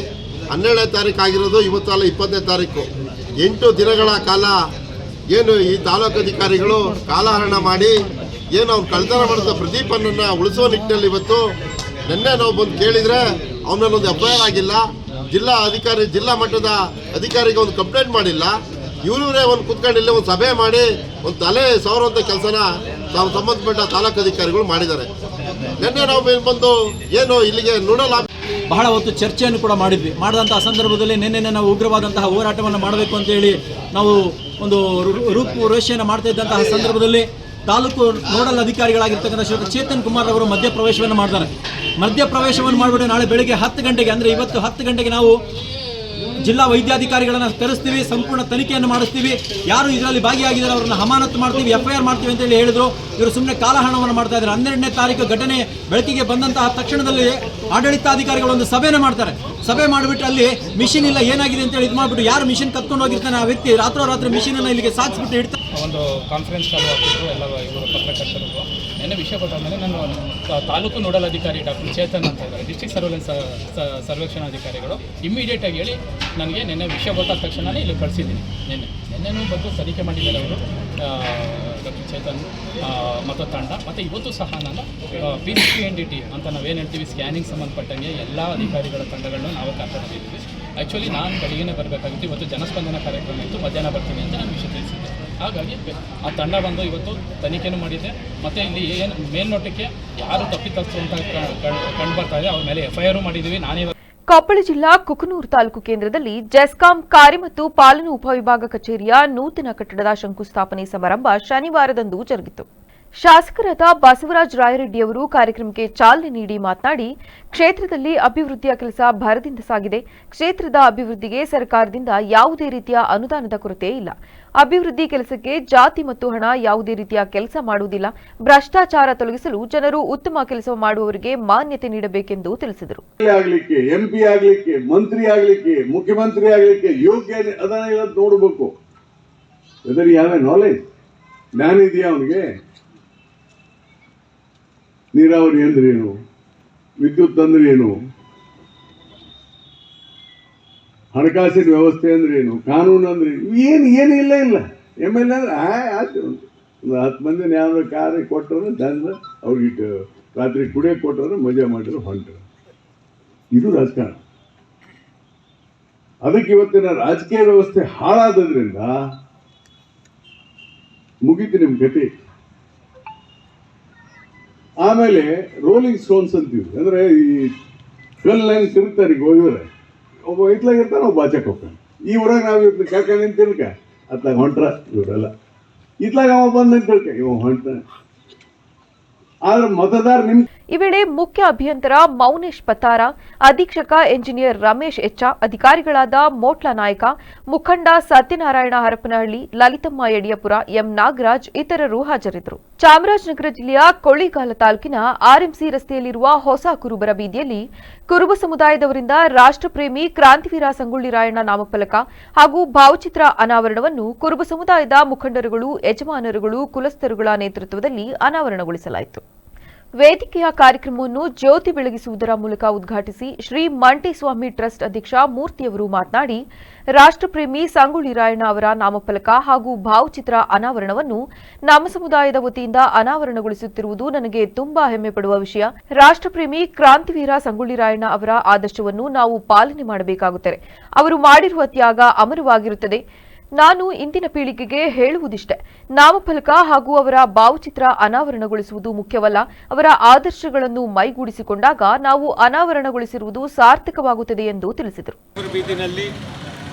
12ನೇ ತಾರೀಕು ಆಗಿರೋದು, ಇವತ್ತಲ್ಲ 20ನೇ ತಾರೀಕು. 8 ದಿನಗಳ ಕಾಲ ಏನು ಈ ತಾಲೂಕು ಅಧಿಕಾರಿಗಳು ಕಾಲಹರಣ ಮಾಡಿ ಏನು ಅವ್ನು ಕಳ್ತನ ಮಾಡಿದ ಪ್ರದೀಪನನ್ನು ಉಳಿಸೋ ನಿಟ್ಟಿನಲ್ಲಿ ಇವತ್ತು ನಿನ್ನೆ ನಾವು ಬಂದು ಕೇಳಿದರೆ ಅವನಲ್ಲೊಂದು FIR ಆಗಿಲ್ಲ. ಜಿಲ್ಲಾ ಮಟ್ಟದ ಅಧಿಕಾರಿಗೆ ಒಂದು ಕಂಪ್ಲೇಂಟ್ ಮಾಡಿಲ್ಲ. ಇವರೇ ಒಂದು ಕುತ್ಕೊಂಡಿಲ್ಲ ಒಂದು ಸಭೆ ಮಾಡಿ ಒಂದು ತಲೆ ಸವರುವಂಥ ಕೆಲಸನ ನಾವು ಸಂಬಂಧಪಟ್ಟ ತಾಲೂಕು ಅಧಿಕಾರಿಗಳು ಮಾಡಿದ್ದಾರೆ. ನಿನ್ನೆ ನಾವು ಬಂದು ಏನು ಇಲ್ಲಿಗೆ ನೋಡಲ್ಲ ಬಹಳ ಹೊತ್ತು ಚರ್ಚೆಯನ್ನು ಕೂಡ ಮಾಡಿದಂತಹ ಸಂದರ್ಭದಲ್ಲಿ ನಿನ್ನೆ ನಾವು ಉಗ್ರವಾದಂತಹ ಹೋರಾಟವನ್ನು ಮಾಡಬೇಕು ಅಂತೇಳಿ ನಾವು ಒಂದು ರೂಪುರೇಷೆಯನ್ನು ಮಾಡ್ತಾ ಇದ್ದಂತಹ ಸಂದರ್ಭದಲ್ಲಿ ತಾಲೂಕು ನೋಡಲ್ ಅಧಿಕಾರಿಗಳಾಗಿರ್ತಕ್ಕಂಥ ಶ್ರೀ ಚೇತನ್ ಕುಮಾರ್ ಅವರು ಮಧ್ಯಪ್ರವೇಶವನ್ನು ಮಾಡ್ತಾರೆ. ಮಧ್ಯಪ್ರವೇಶವನ್ನು ಮಾಡಿಬಿಟ್ಟು ನಾಳೆ ಬೆಳಗ್ಗೆ 10 ಗಂಟೆಗೆ ಅಂದರೆ ಇವತ್ತು 10 ಗಂಟೆಗೆ ನಾವು ಜಿಲ್ಲಾ ವೈದ್ಯಾಧಿಕಾರಿಗಳನ್ನ ಕರೆಸ್ತೀವಿ, ಸಂಪೂರ್ಣ ತನಿಖೆಯನ್ನು ಮಾಡಿಸ್ತೀವಿ, ಯಾರು ಇದರಲ್ಲಿ ಭಾಗಿಯಾಗಿದ್ದಾರೆ ಅವರನ್ನ ಅಮಾನತು ಮಾಡ್ತೀವಿ, FIR ಮಾಡ್ತೀವಿ ಅಂತ ಹೇಳಿ ಹೇಳಿದ್ರು. ಇವರು ಸುಮ್ಮನೆ ಕಾಲಹರಣವನ್ನು ಮಾಡ್ತಾ ಇದ್ದಾರೆ. 12ನೇ ತಾರೀಕು ಘಟನೆ ಬೆಳಕಿಗೆ ಬಂದಂತಹ ತಕ್ಷಣದಲ್ಲಿ ಆಡಳಿತಾಧಿಕಾರಿಗಳು ಒಂದು ಸಭೆನ ಮಾಡ್ತಾರೆ. ಸಭೆ ಮಾಡಿಬಿಟ್ಟು ಅಲ್ಲಿ ಮಿಷಿನ್ ಇಲ್ಲ ಏನಾಗಿದೆ ಅಂತ ಹೇಳಿ ಇದು ಮಾಡಿಬಿಟ್ಟು ಯಾರು ಮಿಷಿನ್ ಕತ್ಕೊಂಡು ಹೋಗಿರ್ತಾನೆ ಆ ವ್ಯಕ್ತಿ ರಾತ್ರೋರಾತ್ರಿ ಮಿಷಿನ್ ಅನ್ನು ಇಲ್ಲಿಗೆ ಸಾಗಿಸ್ಬಿಟ್ಟು ಇಡ್ತಾರೆ. ಒಂದು ಕಾನ್ಫರೆನ್ಸ್ ಕಾಲ್ ಹಾಕಿದ್ರು ಎಲ್ಲ ಇವರು ಪತ್ರಕರ್ತರಿಗೂ. ನೆನ್ನೆ ವಿಷಯ ಗೊತ್ತಾದಮೇಲೆ ನಾನು ತಾಲೂಕು ನೋಡಲ್ ಅಧಿಕಾರಿ ಡಾಕ್ಟರ್ ಚೇತನ್ ಅಂತ ಇದ್ದಾರೆ, ಡಿಸ್ಟ್ರಿಕ್ಟ್ ಸರ್ವೆಲೆನ್ಸ್ ಸರ್ವೇಕ್ಷಣಾಧಿಕಾರಿಗಳು ಇಮ್ಮಿಡಿಯೇಟಾಗಿ ಹೇಳಿ ನನಗೆ ನಿನ್ನೆ ವಿಷಯ ಗೊತ್ತಾದ ತಕ್ಷಣವೇ ಇಲ್ಲಿ ಕಳಿಸಿದ್ದೀನಿ. ನಿನ್ನೆನೂ ಬಂದು ತನಿಖೆ ಮಾಡಿದ್ದಾರೆ ಅವರು ಡಾಕ್ಟರ್ ಚೇತನ್ ಮತ್ತು ತಂಡ. ಮತ್ತು ಇವತ್ತು ಸಹ ನಾನು PCNDT ಅಂತ ನಾವೇನು ಹೇಳ್ತೀವಿ, ಸ್ಕ್ಯಾನಿಂಗ್ ಸಂಬಂಧಪಟ್ಟಂಗೆ ಎಲ್ಲ ಅಧಿಕಾರಿಗಳ ತಂಡಗಳನ್ನು ನಾವು ಕರ್ಕೊಂಡಿದ್ದೀವಿ. ಆ್ಯಕ್ಚುಲಿ ನಾನು ಬೆಳಗ್ಗೆನೇ ಬರಬೇಕಾಗಿತ್ತು, ಇವತ್ತು ಜನಸ್ಪಂದನ ಕಾರ್ಯಕ್ರಮ ಇತ್ತು, ಮಧ್ಯಾಹ್ನ ಬರ್ತೀನಿ ಅಂತ ನಾನು ವಿಷಯ ತಿಳಿಸಿದ್ದೆ. ಹಾಗಾಗಿ ಆ ತಂಡ ಬಂದು ಇವತ್ತು ತನಿಖೆನೂ ಮಾಡಿದೆ. ಮತ್ತು ಇಲ್ಲಿ ಏನು ಮೇಲ್ನೋಟಕ್ಕೆ ಯಾರು ತಪ್ಪಿತಸ್ಥರು ಅಂತ ಕಂಡು ಬರ್ತಾ ಇದೆ, ಅವ್ರ ಮೇಲೆ FIR ಮಾಡಿದ್ದೀವಿ. ನಾನೇ ಕೊಪ್ಪಳ ಜಿಲ್ಲಾ ಕುಕನೂರು ತಾಲೂಕು ಕೇಂದ್ರದಲ್ಲಿ ಜೆಸ್ಕಾಂ ಕಾರ್ಯ ಮತ್ತು ಪಾಲನಾ ಉಪವಿಭಾಗ ಕಚೇರಿಯ ನೂತನ ಕಟ್ಟಡದ ಶಂಕುಸ್ಥಾಪನೆ ಸಮಾರಂಭ ಶನಿವಾರದಂದು ಜರುಗಿತು. ಶಾಸಕರಾದ ಬಸವರಾಜ ರಾಯರೆಡ್ಡಿಯವರು ಕಾರ್ಯಕ್ರಮಕ್ಕೆ ಚಾಲನೆ ನೀಡಿ ಮಾತನಾಡಿ, ಕ್ಷೇತ್ರದಲ್ಲಿ ಅಭಿವೃದ್ಧಿಯ ಕೆಲಸ ಭರದಿಂದ ಸಾಗಿದೆ. ಕ್ಷೇತ್ರದ ಅಭಿವೃದ್ಧಿಗೆ ಸರ್ಕಾರದಿಂದ ಯಾವುದೇ ರೀತಿಯ ಅನುದಾನದ ಕೊರತೆ ಇಲ್ಲ. ಅಭಿವೃದ್ಧಿ ಕೆಲಸಕ್ಕೆ ಜಾತಿ ಮತ್ತು ಹಣ ಯಾವುದೇ ರೀತಿಯ ಕೆಲಸ ಮಾಡುವುದಿಲ್ಲ. ಭ್ರಷ್ಟಾಚಾರ ತೊಲಗಿಸಲು ಜನರು ಉತ್ತಮ ಕೆಲಸ ಮಾಡುವವರಿಗೆ ಮಾನ್ಯತೆ ನೀಡಬೇಕೆಂದು ತಿಳಿಸಿದರು. MP ಆಗ್ಲಿಕ್ಕೆ, ಮಂತ್ರಿ ಆಗ್ಲಿಕ್ಕೆ, ಮುಖ್ಯಮಂತ್ರಿ ಆಗ್ಲಿಕ್ಕೆ ಯೋಗ್ಯ ಅದನ್ನ ಇಲ್ಲ ನೋಡಬೇಕು. Whether you have a knowledge, ಜ್ಞಾನ ಇದೆಯಾ ಅವನಿಗೆ? ನೀರಾವರಿ ಅಂದ್ರೇನು, ವಿದ್ಯುತ್ ಅಂದ್ರೇನು, ಹಣಕಾಸಿನ ವ್ಯವಸ್ಥೆ ಅಂದ್ರೇನು, ಕಾನೂನು ಅಂದ್ರೆ ಏನು ಇಲ್ಲ. MLA ಅಂದ್ರೆ ಆಯ್ತು, ಒಂದು 10 ಮಂದಿ ಯಾವ್ದು ಕಾರ್ ಕೊಟ್ಟರು ತಂದ್ರೆ ಅವ್ರಿಗೆ ರಾತ್ರಿ ಕುಡಿಯೋಕೆ ಕೊಟ್ಟರು, ಮಜಾ ಮಾಡಿದ್ರು, ಹೊಂಟರು. ಇದು ರಾಜಕಾರಣ. ಅದಕ್ಕೆ ಇವತ್ತಿನ ರಾಜಕೀಯ ವ್ಯವಸ್ಥೆ ಹಾಳಾದ್ರಿಂದ ಮುಗೀತು ನಿಮ್ಮ ಗತಿ. ಆಮೇಲೆ ರೋಲಿಂಗ್ ಸ್ಟೋನ್ಸ್ ಅಂತೀವಿ, ಅಂದ್ರೆ ಈ ಕಲ್ಲಂಗೆ ತಿರುಗ್ತಾರೆ. ಈಗ ಹೋಗಿದ್ರೆ ಒಬ್ಬ ಇತ್ಲಾಗಿರ್ತಾನೆ, ಒಬ್ಬ ಆಚಕ್ಕೆ ಹೋಗ್ತಾನೆ. ಈ ಊರಾಗ ನಾವು ಇವತ್ತು ಕರ್ಕೊಂಡು ನಿಂತಿರ್ಕ ಅತ್ಲಾಗ ಹೊಂಟ್ರ ಇವರೆಲ್ಲ, ಇತ್ಲಾಗ ಅವ ಬಂದು ನಿಂತಿರ್ಕ ಇವ ಹೊಂಟ. ಆದ್ರೆ ಮತದಾರ ಈ ವೇಳೆ ಮುಖ್ಯ ಅಭಿಯಂತರ ಮೌನೇಶ್ ಪತಾರ, ಅಧೀಕ್ಷಕ ಎಂಜಿನಿಯರ್ ರಮೇಶ್ ಎಚ್ಚ, ಅಧಿಕಾರಿಗಳಾದ ಮೋಟ್ಲ ನಾಯಕ, ಮುಖಂಡ ಸತ್ಯನಾರಾಯಣ ಹರಪನಹಳ್ಳಿ, ಲಲಿತಮ್ಮ ಯಡಿಯಪುರ, ಎಂ ನಾಗರಾಜ್ ಇತರರು ಹಾಜರಿದ್ದರು. ಚಾಮರಾಜನಗರ ಜಿಲ್ಲೆಯ ಕೊಳ್ಳೇಗಾಲ ತಾಲೂಕಿನ RMC ರಸ್ತೆಯಲ್ಲಿರುವ ಹೊಸ ಕುರುಬರ ಬೀದಿಯಲ್ಲಿ ಕುರುಬ ಸಮುದಾಯದವರಿಂದ ರಾಷ್ಟ್ರಪ್ರೇಮಿ ಕ್ರಾಂತಿವೀರ ಸಂಗೊಳ್ಳಿ ರಾಯಣ್ಣ ನಾಮಫಲಕ ಹಾಗೂ ಭಾವಚಿತ್ರ ಅನಾವರಣವನ್ನು ಕುರುಬ ಸಮುದಾಯದ ಮುಖಂಡರುಗಳು, ಯಜಮಾನರುಗಳು, ಕುಲಸ್ಥರುಗಳ ನೇತೃತ್ವದಲ್ಲಿ ಅನಾವರಣಗೊಳಿಸಲಾಯಿತು. ವೇದಿಕೆಯ ಕಾರ್ಯಕ್ರಮವನ್ನು ಜ್ಯೋತಿ ಬೆಳಗಿಸುವುದರ ಮೂಲಕ ಉದ್ಘಾಟಿಸಿ ಶ್ರೀ ಮಂಟೇಸ್ವಾಮಿ ಟ್ರಸ್ಟ್ ಅಧ್ಯಕ್ಷ ಮೂರ್ತಿಯವರು ಮಾತನಾಡಿ, ರಾಷ್ಟ್ರಪ್ರೇಮಿ ಸಂಗೊಳ್ಳಿ ರಾಯಣ್ಣ ಅವರ ನಾಮಫಲಕ ಹಾಗೂ ಭಾವಚಿತ್ರ ಅನಾವರಣವನ್ನು ನಮ್ಮ ಸಮುದಾಯದ ವತಿಯಿಂದ ಅನಾವರಣಗೊಳಿಸುತ್ತಿರುವುದು ನನಗೆ ತುಂಬಾ ಹೆಮ್ಮೆ ಪಡುವ ವಿಷಯ. ರಾಷ್ಟ್ರಪ್ರೇಮಿ ಕ್ರಾಂತಿವೀರ ಸಂಗೊಳ್ಳಿ ರಾಯಣ್ಣ ಅವರ ಆದರ್ಶವನ್ನು ನಾವು ಪಾಲನೆ ಮಾಡಬೇಕಾಗುತ್ತದೆ. ಅವರು ಮಾಡಿರುವ ತ್ಯಾಗ ಅಮರವಾಗಿರುತ್ತದೆ. ನಾನು ಇಂದಿನ ಪೀಳಿಗೆಗೆ ಹೇಳುವುದಿಷ್ಟೇ, ನಾಮಫಲಕ ಹಾಗೂ ಅವರ ಭಾವಚಿತ್ರ ಅನಾವರಣಗೊಳಿಸುವುದು ಮುಖ್ಯವಲ್ಲ. ಅವರ ಆದರ್ಶಗಳನ್ನು ಮೈಗೂಡಿಸಿಕೊಂಡಾಗ ನಾವು ಅನಾವರಣಗೊಳಿಸಿರುವುದು ಸಾರ್ಥಕವಾಗುತ್ತದೆ ಎಂದು ತಿಳಿಸಿದರು. ಬೀದಿನಲ್ಲಿ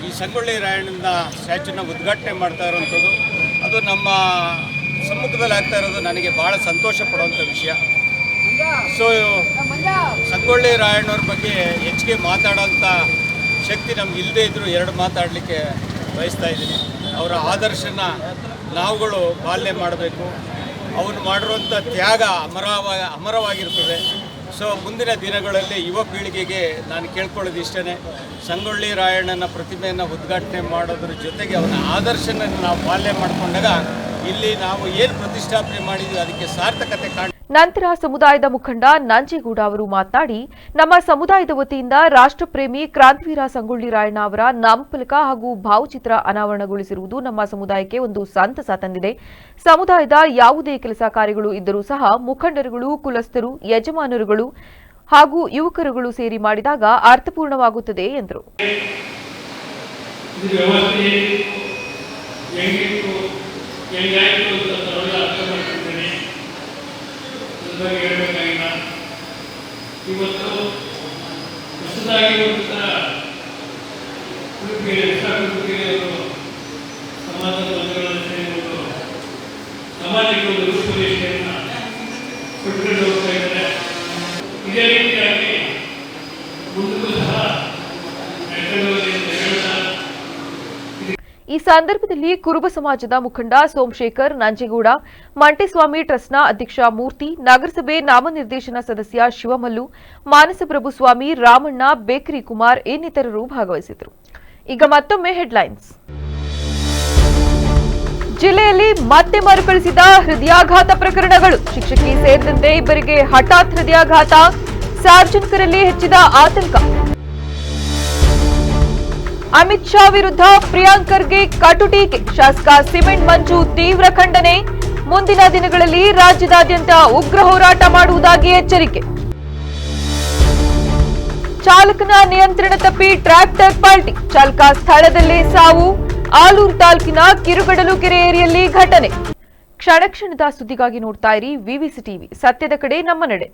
ಈ ಸಂಗೊಳ್ಳಿ ರಾಯಣ್ಣನ ಸ್ಟ್ಯಾಚ್ಯೂನ ಉದ್ಘಾಟನೆ ಮಾಡ್ತಾ ಇರುವಂಥದ್ದು, ಅದು ನಮ್ಮ ಸಮ್ಮುಖದಲ್ಲಿ ಆಗ್ತಾ ಇರೋದು ನನಗೆ ಭಾಳ ಸಂತೋಷ ಪಡುವಂಥ ವಿಷಯ. ಸೊ ಸಂಗೊಳ್ಳಿ ರಾಯಣ್ಣವ್ರ ಬಗ್ಗೆ ಹೆಚ್ಚಿಗೆ ಮಾತಾಡೋಂಥ ಶಕ್ತಿ ನಮ್ಗೆ ಇಲ್ಲದೇ ಇದ್ದರೂ 2 ಮಾತಾಡಲಿಕ್ಕೆ ಬಯಸ್ತಾ ಇದ್ದೀನಿ. ಅವರ ಆದರ್ಶನ ನಾವುಗಳು ಪಾಲನೆ ಮಾಡಬೇಕು. ಅವರು ಮಾಡಿರುವಂಥ ತ್ಯಾಗ ಅಮರವಾಗಿರ್ತದೆ. ಸೊ ಮುಂದಿನ ದಿನಗಳಲ್ಲಿ ಯುವ ಪೀಳಿಗೆಗೆ ನಾನು ಕೇಳ್ಕೊಳ್ಳೋದು ಇಷ್ಟೇ, ಸಂಗೊಳ್ಳಿ ರಾಯಣ್ಣನ ಪ್ರತಿಮೆಯನ್ನು ಉದ್ಘಾಟನೆ ಮಾಡೋದ್ರ ಜೊತೆಗೆ ಅವನ ಆದರ್ಶನ ನಾವು ಪಾಲನೆ ಮಾಡಿಕೊಂಡಾಗ ಇಲ್ಲಿ ನಾವು ಏನು ಪ್ರತಿಷ್ಠಾಪನೆ ಮಾಡಿದ್ವಿ ಅದಕ್ಕೆ ಸಾರ್ಥಕತೆ ಕಾಣ. ನಂತರ ಸಮುದಾಯದ ಮುಖಂಡ ನಂಜೇಗೌಡ ಅವರು ಮಾತನಾಡಿ, ನಮ್ಮ ಸಮುದಾಯದ ವತಿಯಿಂದ ರಾಷ್ಟ್ರಪ್ರೇಮಿ ಕ್ರಾಂತಿವೀರ ಸಂಗೊಳ್ಳಿ ರಾಯಣ್ಣ ಅವರ ನಾಮಫಲಕ ಹಾಗೂ ಭಾವಚಿತ್ರ ಅನಾವರಣಗೊಳಿಸಿರುವುದು ನಮ್ಮ ಸಮುದಾಯಕ್ಕೆ ಒಂದು ಸಂತಸ ತಂದಿದೆ. ಸಮುದಾಯದ ಯಾವುದೇ ಕೆಲಸ ಕಾರ್ಯಗಳು ಇದ್ದರೂ ಸಹ ಮುಖಂಡರುಗಳು, ಕುಲಸ್ಥರು, ಯಜಮಾನರುಗಳು ಹಾಗೂ ಯುವಕರುಗಳು ಸೇರಿ ಮಾಡಿದಾಗ ಅರ್ಥಪೂರ್ಣವಾಗುತ್ತದೆ ಎಂದರು. ಇವತ್ತು ಹೊಸದಾಗಿ ಸಮಾಜದ ಬಂಧುಗಳನ್ನು ಸೇರಿಕೊಂಡು ಸಮಾಜಕ್ಕೆ ಒಂದು ರೂಪುರೇಷೆಯನ್ನು ಕೊಟ್ಟುಕೊಂಡು ಹೋಗ್ತಾ ಇದ್ದಾರೆ. ಇದೇ ರೀತಿಯಾಗಿ ಮುಂದಕ್ಕೂ ಸಹ ನಡೆದು ಹೋಗಲಿ ಅಂತ ಹೇಳ್ತಾ ಈ ಸಂದರ್ಭದಲ್ಲಿ ಕುರುಬ ಸಮಾಜದ ಮುಖಂಡ ಸೋಮಶೇಖರ್ ನಂಜೇಗೌಡ, ಮಂಟೇಸ್ವಾಮಿ ಟ್ರಸ್ಟ್ನ ಅಧ್ಯಕ್ಷ ಮೂರ್ತಿ, ನಗರಸಭೆ ನಾಮನಿರ್ದೇಶನ ಸದಸ್ಯ ಶಿವಮಲ್ಲು, ಮಾನಸಪ್ರಭು ಸ್ವಾಮಿ, ರಾಮಣ್ಣ, ಬೇಕರಿ ಕುಮಾರ್ ಇನ್ನಿತರರು ಭಾಗವಹಿಸಿದರು. ಈಗ ಮತ್ತೊಮ್ಮೆ ಹೆಡ್ಲೈನ್ಸ್. ಜಿಲ್ಲೆಯಲ್ಲಿ ಮತ್ತೆ ಮರುಕಳಿಸಿದ ಹೃದಯಾಘಾತ ಪ್ರಕರಣಗಳು. ಶಿಕ್ಷಕಿ ಸೇರಿದಂತೆ ಇಬ್ಬರಿಗೆ ಹಠಾತ್ ಹೃದಯಾಘಾತ, ಸಾರ್ವಜನಿಕರಲ್ಲಿ ಹೆಚ್ಚಿದ ಆತಂಕ. ಅಮಿತ್ ಶಾ ವಿರುದ್ಧ ಪ್ರಿಯಾಂಕ್ ಖರ್ಗೆ ಕಟು ಟೀಕೆ, ಶಾಸಕ ಸಿಮೆಂಟ್ ಮಂಜು ತೀವ್ರ ಖಂಡನೆ. ಮುಂದಿನ ದಿನಗಳಲ್ಲಿ ರಾಜ್ಯದಾದ್ಯಂತ ಉಗ್ರ ಹೋರಾಟ ಮಾಡುವುದಾಗಿ ಎಚ್ಚರಿಕೆ. ಚಾಲಕನ ನಿಯಂತ್ರಣ ತಪ್ಪಿ ಟ್ರ್ಯಾಕ್ಟರ್ ಪಲ್ಟಿ, ಚಾಲಕ ಸ್ಥಳದಲ್ಲೇ ಸಾವು. ಆಲೂರು ತಾಲೂಕಿನ ಕಿರುಗಡಲು ಕೆರೆ ಏರಿಯಲ್ಲಿ ಘಟನೆ. ಕ್ಷಣ ಕ್ಷಣದ ಸುದ್ದಿಗಾಗಿ ನೋಡ್ತಾ ಇರಿ ವಿವಿಸಿ ಟಿವಿ, ಸತ್ಯದ ಕಡೆ ನಮ್ಮ ನಡೆ.